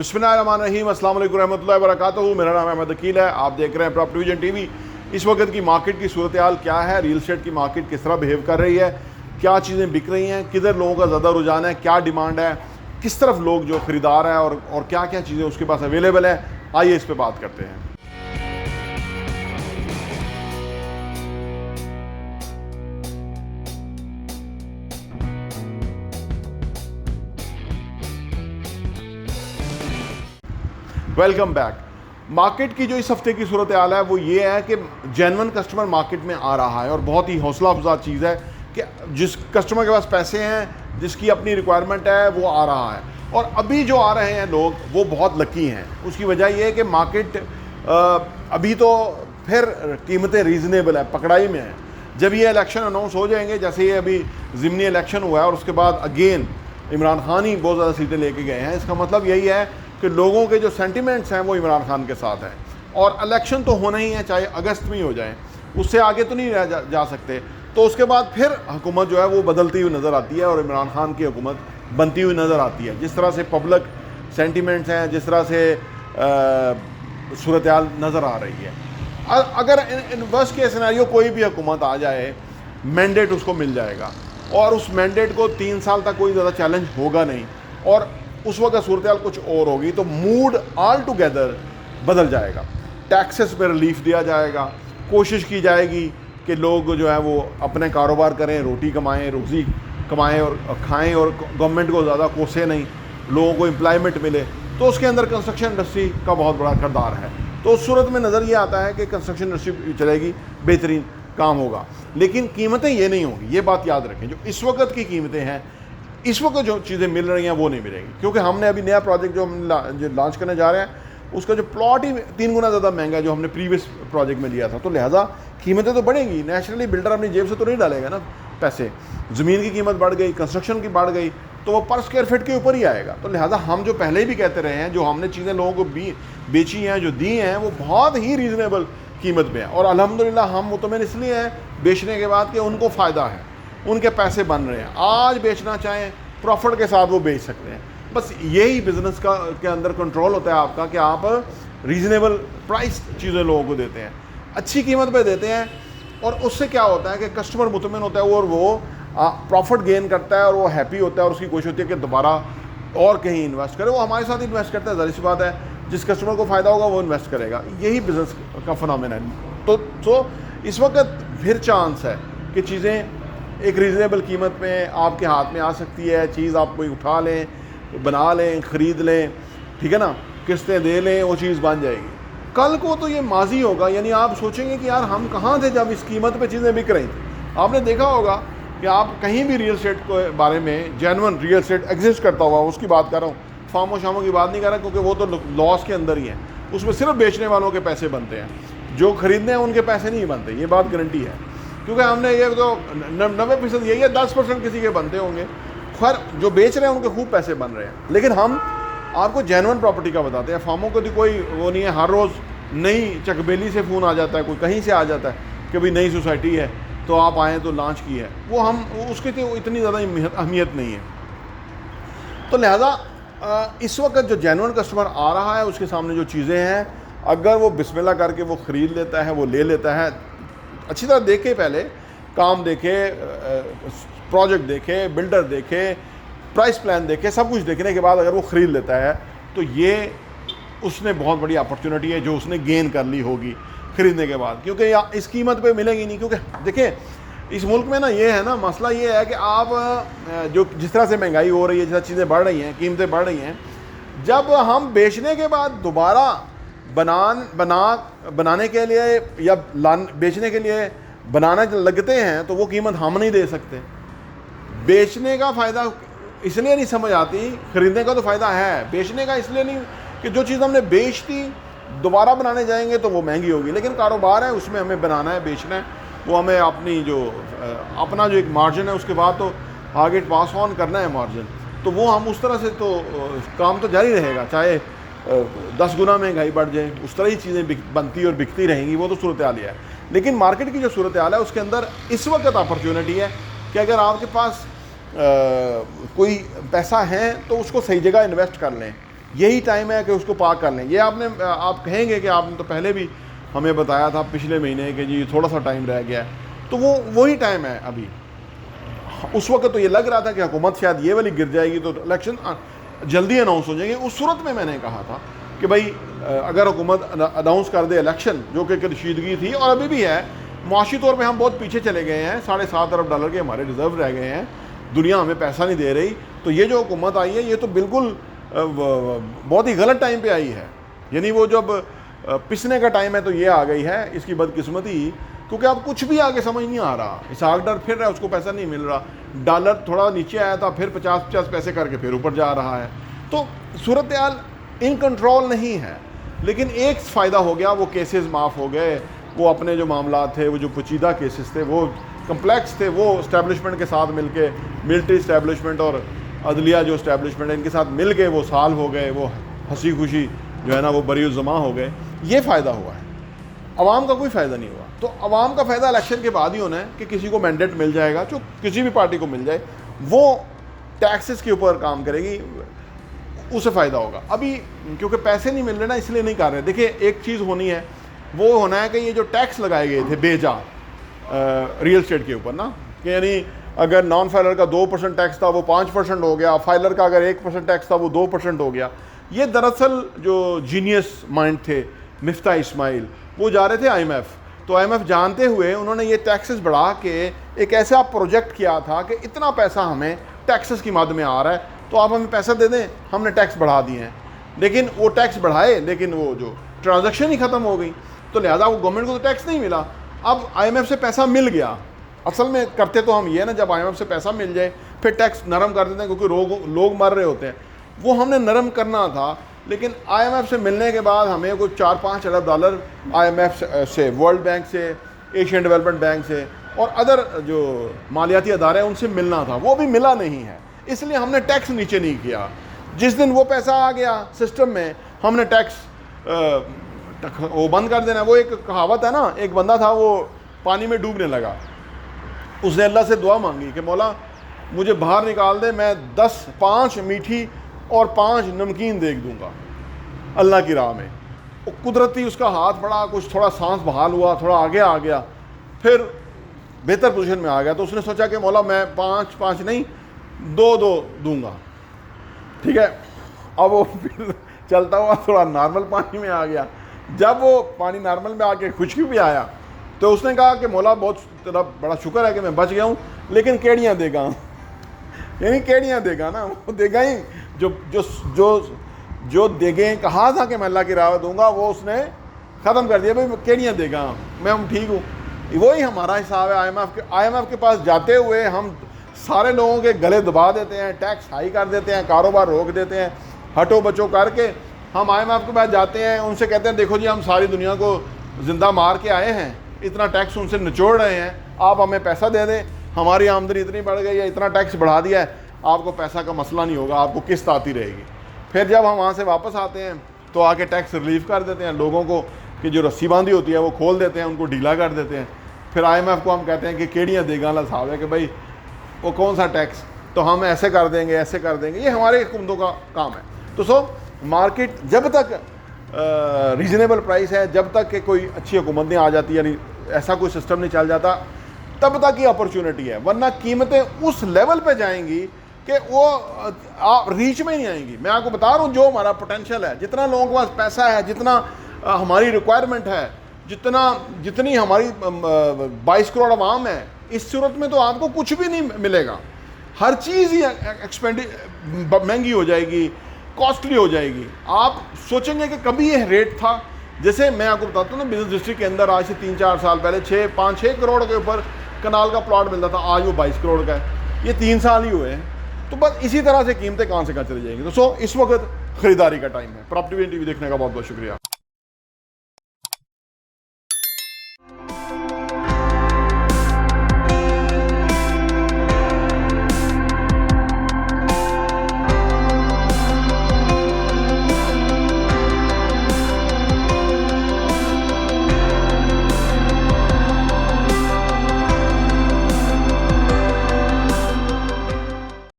बिस्मिल्लाहिर्रहमानिर्रहीम, अस्सलाम वालेकुम रहमतुल्लाहि व बरकातहू। मेरा नाम अहमद अकील है। आप देख रहे हैं प्रॉपर्टी विजन टीवी। इस वक्त की मार्केट की सूरत हाल क्या है, रियल एस्टेट की मार्केट किस तरह बिहेव कर रही है, क्या चीज़ें बिक रही हैं, किधर लोगों का ज़्यादा रुझान है, क्या डिमांड है, किस तरफ लोग जो ख़रीदार हैं और क्या क्या चीज़ें उसके पास अवेलेबल है, आइए इस पर बात करते हैं। Welcome back. मार्केट की जो इस हफ्ते की सूरत हाल है वो ये है कि जेन्युइन कस्टमर मार्केट में आ रहा है और बहुत ही हौसला अफजा चीज़ है कि जिस कस्टमर के पास पैसे हैं, जिसकी अपनी रिक्वायरमेंट है, वो आ रहा है। और अभी जो आ रहे हैं लोग वो बहुत लकी हैं। उसकी वजह ये है कि मार्केट अभी तो फिर कीमतें रीज़नेबल है, पकड़ाई में है। जब ये इलेक्शन अनाउंस हो जाएंगे, जैसे ये अभी ज़िमनी इलेक्शन हुआ है और उसके बाद अगेन इमरान खान ही बहुत ज़्यादा सीटें लेके गए हैं, इसका मतलब यही है कि लोगों के जो सेंटिमेंट्स हैं वो इमरान खान के साथ हैं। और इलेक्शन तो होना ही है, चाहे अगस्त में ही हो जाए, उससे आगे तो नहीं जा सकते। तो उसके बाद फिर हुकूमत जो है वो बदलती हुई नज़र आती है और इमरान खान की हुकूमत बनती हुई नज़र आती है। जिस तरह से पब्लिक सेंटिमेंट्स हैं, जिस तरह से सूरत हाल नज़र आ रही है। अगर इन वर्स्ट के सिनेरियो कोई भी हुकूमत आ जाए, मैंडेट उसको मिल जाएगा और उस मैंडेट को 3 साल तक कोई ज़्यादा चैलेंज होगा नहीं और उस वक्त सूरत हाल कुछ और होगी, तो मूड ऑल टुगेदर बदल जाएगा। टैक्सेस पर रिलीफ दिया जाएगा, कोशिश की जाएगी कि लोग जो है वो अपने कारोबार करें, रोटी कमाएं, रोज़ी कमाएं और खाएं और गवर्नमेंट को ज़्यादा कोसे नहीं, लोगों को एम्प्लॉयमेंट मिले। तो उसके अंदर कंस्ट्रक्शन इंडस्ट्री का बहुत बड़ा किरदार है। तो उस सूरत में नज़र ये आता है कि कंस्ट्रक्शन इंडस्ट्री चलेगी, बेहतरीन काम होगा। लेकिन कीमतें ये नहीं होंगी, ये बात याद रखें। जो इस वक्त की कीमतें हैं, इस वक्त जो चीज़ें मिल रही हैं वो नहीं मिलेंगी, क्योंकि हमने अभी नया प्रोजेक्ट जो हम लॉन्च करने जा रहे हैं उसका जो प्लॉट ही 3 गुना ज़्यादा महंगा है जो हमने प्रीवियस प्रोजेक्ट में लिया था। तो लिहाजा कीमतें तो बढ़ेंगी। नेचुरली बिल्डर अपनी जेब से तो नहीं डालेगा ना पैसे। ज़मीन की कीमत बढ़ गई, कंस्ट्रक्शन की बढ़ गई, तो वो पर स्क्वायर फीट के ऊपर ही आएगा। तो लिहाजा हम जो पहले भी कहते रहे हैं, जो हमने चीज़ें लोगों को बेची हैं, जो दी हैं, वो बहुत ही रीज़नेबल कीमत में है। और अल्हम्दुलिल्लाह हम मुतमईन इसलिए हैं बेचने के बाद कि उनको फ़ायदा है, उनके पैसे बन रहे हैं। आज बेचना चाहें प्रॉफिट के साथ वो बेच सकते हैं। बस यही बिज़नेस के अंदर कंट्रोल होता है आपका कि आप रीज़नेबल प्राइस चीज़ें लोगों को देते हैं, अच्छी कीमत पे देते हैं। और उससे क्या होता है कि कस्टमर मुतमईन होता है और वो प्रॉफिट गेन करता है और वो हैप्पी होता है और उसकी कोशिश होती है कि दोबारा और कहीं इन्वेस्ट करे। वो हमारे साथ इन्वेस्ट करता है, ज़ाहिर सी बात है, जिस कस्टमर को फ़ायदा होगा वो इन्वेस्ट करेगा। यही बिज़नेस का फिनोमेना है। तो इस वक्त फिर चांस है कि चीज़ें एक रीज़नेबल कीमत में आपके हाथ में आ सकती है। चीज़ आप कोई उठा लें, बना लें, ख़रीद लें, ठीक है ना, किस्तें दे लें, वो चीज़ बन जाएगी। कल को तो ये माजी होगा, यानी आप सोचेंगे कि यार हम कहाँ थे जब इस कीमत पे चीज़ें बिक रही थी। आपने देखा होगा कि आप कहीं भी रियल एस्टेट के बारे में, जेन्युइन रियल एस्टेट एग्जिस्ट करता हुआ, उसकी बात कर रहा हूँ, फार्मो शामों की बात नहीं कर रहा, क्योंकि वो तो लॉस के अंदर ही है। उसमें सिर्फ बेचने वालों के पैसे बनते हैं, जो खरीदने हैं उनके पैसे नहीं बनते। ये बात गारंटी है, क्योंकि हमने ये तो 90% यही है, 10% किसी के बनते होंगे। खैर जो बेच रहे हैं उनके खूब पैसे बन रहे हैं। लेकिन हम आपको जेन्युइन प्रॉपर्टी का बताते हैं। फार्मों को तो कोई वो नहीं है, हर रोज़ नई चकबेली से फ़ोन आ जाता है, कोई कहीं से आ जाता है कि भाई नई सोसाइटी है तो आप आएँ तो लॉन्च की है। वो हम उसकी तो इतनी ज़्यादा अहमियत नहीं है। तो लिहाजा इस वक्त जो जेन्युइन कस्टमर आ रहा है उसके सामने जो चीज़ें हैं, अगर वो बिस्मिल्लाह करके वो ख़रीद लेता है, वो ले लेता है, अच्छी तरह देखे, पहले काम देखे, प्रोजेक्ट देखे, बिल्डर देखे, प्राइस प्लान देखे, सब कुछ देखने के बाद अगर वो ख़रीद लेता है तो ये उसने बहुत बड़ी अपॉर्चुनिटी है जो उसने गेन कर ली होगी ख़रीदने के बाद, क्योंकि इस कीमत पे मिलेगी नहीं। क्योंकि देखिए इस मुल्क में ना ये है ना, मसला ये है कि आप जो जिस तरह से महंगाई हो रही है, जिस तरह चीज़ें बढ़ रही हैं, कीमतें बढ़ रही हैं, जब हम बेचने के बाद दोबारा बनाने के लिए या बेचने के लिए बनाना लगते हैं तो वो कीमत हम नहीं दे सकते। बेचने का फ़ायदा इसलिए नहीं समझ आती, ख़रीदने का तो फ़ायदा है, बेचने का इसलिए नहीं कि जो चीज़ हमने बेच दी दोबारा बनाने जाएंगे तो वो महंगी होगी। लेकिन कारोबार है, उसमें हमें बनाना है, बेचना है, वो हमें अपना जो एक मार्जिन है उसके बाद तो आगे पास ऑन करना है मार्जिन। तो वो हम उस तरह से तो काम तो जारी रहेगा, चाहे 10 गुना महंगाई बढ़ जाए, उस तरह ही चीज़ें बनती और बिकती रहेंगी। वो तो सूरत हाल है। लेकिन मार्केट की जो सूरत हाल है उसके अंदर इस वक्त अपॉर्चुनिटी है कि अगर आपके पास कोई पैसा है तो उसको सही जगह इन्वेस्ट कर लें। यही टाइम है कि उसको पार कर लें। ये आप कहेंगे कि आपने तो पहले भी हमें बताया था पिछले महीने कि जी थोड़ा सा टाइम रह गया है, तो वो वही टाइम है अभी। उस वक्त तो ये लग रहा था कि हुकूमत शायद ये वाली गिर जाएगी तो इलेक्शन जल्दी अनाउंस हो जाएंगे। उस सूरत में मैंने कहा था कि भाई अगर हुकूमत अनाउंस कर दे इलेक्शन, जो कि कशीदगी थी और अभी भी है, मुआशी तौर पे हम बहुत पीछे चले गए हैं, $7.5 अरब के हमारे रिजर्व रह गए हैं, दुनिया हमें पैसा नहीं दे रही। तो ये जो हुकूमत आई है ये तो बिल्कुल बहुत ही गलत टाइम पे आई है। यानी वो जब पिसने का टाइम है तो ये आ गई है इसकी बदकिस्मती, क्योंकि अब कुछ भी आगे समझ नहीं आ रहा। इसहाक डर फिर रहा है, उसको पैसा नहीं मिल रहा, डॉलर थोड़ा नीचे आया था फिर 50-50 पैसे करके फिर ऊपर जा रहा है। तो सूरत हाल इन कंट्रोल नहीं है। लेकिन एक फ़ायदा हो गया, वो केसेस माफ़ हो गए, वो अपने जो मामला थे, वो जो पेचीदा केसेस थे, वो कम्प्लेक्स थे, वो इस्टेब्लिशमेंट के साथ मिल के, मिलिट्री इस्टेब्लिशमेंट और अदलिया जो इस्टेब्लिशमेंट है इनके साथ मिल के वो साल हो गए, वो हंसी खुशी जो है ना वो बरीउज़्ज़मा हो गए। ये फ़ायदा हुआ है, अवाम का कोई फ़ायदा नहीं हुआ। तो अवाम का फ़ायदा इलेक्शन के बाद ही होना है कि किसी को मैंडेट मिल जाएगा, जो किसी भी पार्टी को मिल जाए वो टैक्सेस के ऊपर काम करेगी, उसे फ़ायदा होगा। अभी क्योंकि पैसे नहीं मिल रहे ना, इसलिए नहीं कर रहे। देखिए एक चीज़ होनी है, वो होना है कि ये जो टैक्स लगाए गए थे बेजा रियल स्टेट के ऊपर ना, कि यानी अगर नॉन फाइलर का 2% टैक्स था वो 5% हो गया, फाइलर का अगर 1% टैक्स था वो 2% हो गया। ये दरअसल जो जीनियस माइंड थे मिफ्ता इस्माइल, वो जा रहे थे IMF, तो IMF जानते हुए उन्होंने ये टैक्सेस बढ़ा के एक ऐसा प्रोजेक्ट किया था कि इतना पैसा हमें टैक्सेस की मद में आ रहा है तो आप हमें पैसा दे दें, हमने टैक्स बढ़ा दिए हैं। लेकिन वो टैक्स बढ़ाए, लेकिन वो जो ट्रांजैक्शन ही ख़त्म हो गई, तो लिहाजा वो गवर्नमेंट को तो टैक्स नहीं मिला। अब IMF से पैसा मिल गया, असल में करते तो हम ये ना, जब IMF से पैसा मिल जाए फिर टैक्स नरम कर देते हैं, क्योंकि लोग मर रहे होते हैं, वो हमने नरम करना था। लेकिन IMF से मिलने के बाद हमें कुछ $4-5 अरब IMF से, वर्ल्ड बैंक से, एशियन डेवलपमेंट बैंक से और अदर जो मालियाती अदारे हैं उनसे मिलना था, वो भी मिला नहीं है। इसलिए हमने टैक्स नीचे नहीं किया। जिस दिन वो पैसा आ गया सिस्टम में, हमने टैक्स वो बंद कर देना। वो एक कहावत है ना, एक बंदा था वो पानी में डूबने लगा, उसने अल्लाह से दुआ मांगी कि मौला मुझे बाहर निकाल दे, मैं 5 मीठी और 5 नमकीन देख दूंगा अल्लाह की राह में। वो कुदरती उसका हाथ बढ़ा, कुछ थोड़ा सांस बहाल हुआ, थोड़ा आगे आ गया, फिर बेहतर पोजीशन में आ गया। तो उसने सोचा कि मौला मैं 5 नहीं 2 दूंगा, ठीक है। अब वो फिर चलता हुआ थोड़ा नॉर्मल पानी में आ गया। जब वो पानी नॉर्मल में आके खुशकी भी आया तो उसने कहा कि मौला बहुत तेरा बड़ा शुक्र है कि मैं बच गया हूँ, लेकिन केड़ियाँ देगा यानी केड़ियाँ देगा ना, वो देगा ही जो जो जो जो देगे कहा था कि मैं अल्लाह की राह दूंगा, वो उसने ख़त्म कर दिया। भाई केड़ियाँ देगा, मैं ठीक हूँ। वही हमारा हिसाब है। IMF के पास जाते हुए हम सारे लोगों के गले दबा देते हैं, टैक्स हाई कर देते हैं, कारोबार रोक देते हैं, हटो बचो करके हम IMF के पास जाते हैं, उनसे कहते हैं देखो जी हम सारी दुनिया को ज़िंदा मार के आए हैं, इतना टैक्स उनसे निचोड़ रहे हैं, आप हमें पैसा दे दें, हमारी आमदनी इतनी बढ़ गई है, इतना टैक्स बढ़ा दिया है, आपको पैसा का मसला नहीं होगा, आपको किस्त आती रहेगी। फिर जब हम वहाँ से वापस आते हैं तो आके टैक्स रिलीफ कर देते हैं लोगों को, कि जो रस्सी बांधी होती है वो खोल देते हैं, उनको ढीला कर देते हैं। फिर IMF को हम कहते हैं कि केड़ियाँ देगा अल्लाह साहब है कि भाई वो कौन सा टैक्स, तो हम ऐसे कर देंगे, ऐसे कर देंगे। ये हमारे हुकूमतों का काम है। तो मार्केट जब तक रीज़नेबल प्राइस है, जब तक कि कोई अच्छी हुकूमत नहीं आ जाती, यानी ऐसा कोई सिस्टम नहीं चल जाता, तब तक ही अपॉर्चुनिटी है। वरना कीमतें उस लेवल पे जाएंगी कि वो आप रीच में नहीं आएंगी। मैं आपको बता रहा हूँ जो हमारा पोटेंशियल है, जितना लोगों के पास पैसा है, जितना हमारी रिक्वायरमेंट है, जितनी हमारी 22 करोड़ आवाम है, इस सूरत में तो आपको कुछ भी नहीं मिलेगा। हर चीज़ ही महंगी हो जाएगी, कॉस्टली हो जाएगी। आप सोचेंगे कि कभी ये रेट था। जैसे मैं आपको बताता हूँ ना, बिजनेस डिस्ट्रिक्ट के अंदर आज से 3-4 साल पहले 5-6 करोड़ के ऊपर कनाल का प्लॉट मिलता था, आज वो 22 करोड़ का है। ये 3 साल ही हुए हैं। तो बस इसी तरह से कीमतें कहाँ से कहाँ चली जाएंगी। तो इस वक्त ख़रीदारी का टाइम है। प्रॉपर्टी टीवी देखने का बहुत बहुत शुक्रिया।